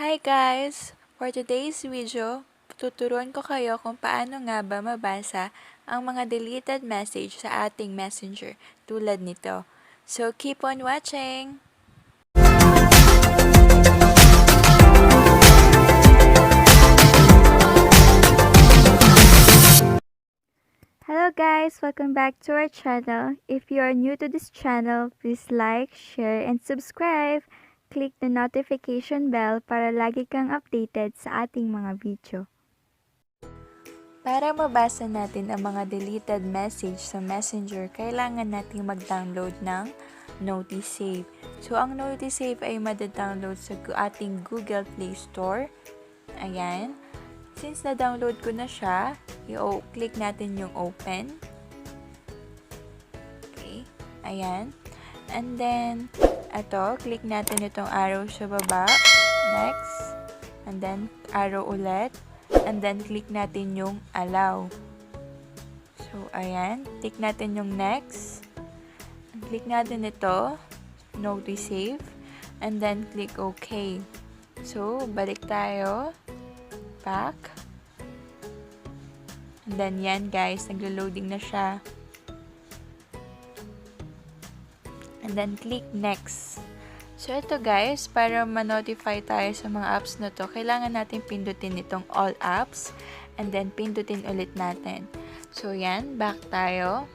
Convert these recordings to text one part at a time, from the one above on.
Hi guys! For today's video, tuturuan ko kayo kung paano nga ba mabasa ang mga deleted message sa ating messenger tulad nito. So keep on watching! Hello guys! Welcome back to our channel. If you are new to this channel, please like, share, and subscribe. Click the notification bell para lagi kang updated sa ating mga video. Para mabasa natin ang mga deleted message sa messenger, kailangan nating mag-download ng Notisave. So ang Notisave ay madadownload sa ating Google Play Store. Ayan. Since na-download ko na siya, i-click natin yung open. Okay. Ayan. And then, click natin itong arrow sa baba. Next. And then, arrow ulit. And then, click natin yung allow. So, ayan. Click natin yung next. And click natin ito. Notisave. And then, click OK. So, balik tayo. Back. And then, yan guys. Naglo-loading na siya. And then, click next. So, ito guys, para ma-notify tayo sa mga apps na to, kailangan natin pindutin itong all apps. And then, pindutin ulit natin. So, yan. Back tayo.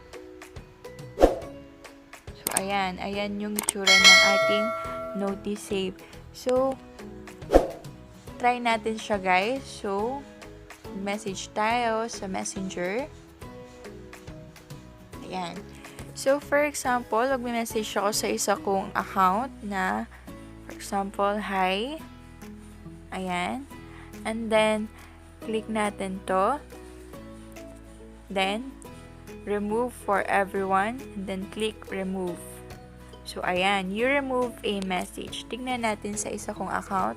So, ayan. Ayan yung itsura ng ating Notisave. So, try natin siya guys. So, message tayo sa messenger. Ayan. So, for example, mag-message ako sa isa kong account na, for example, hi. Ayan. And then, click natin to. Then, remove for everyone. And then, click remove. So, ayan. You remove a message. Tignan natin sa isa kong account.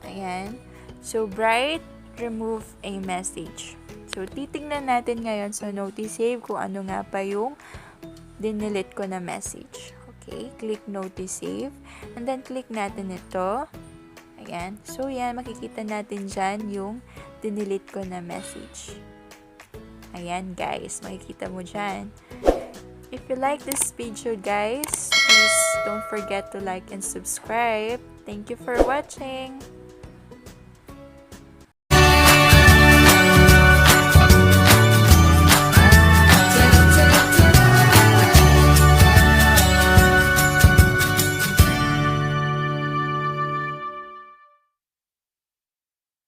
Ayan. So, bright, remove a message. So, titingnan natin ngayon sa Notisave kung ano nga pa yung dinelete ko na message. Okay, click Notisave. And then, click natin ito. Ayan. So, yan, makikita natin dyan yung dinelete ko na message. Ayan, guys. Makikita mo dyan. If you like this video, guys, please don't forget to like and subscribe. Thank you for watching.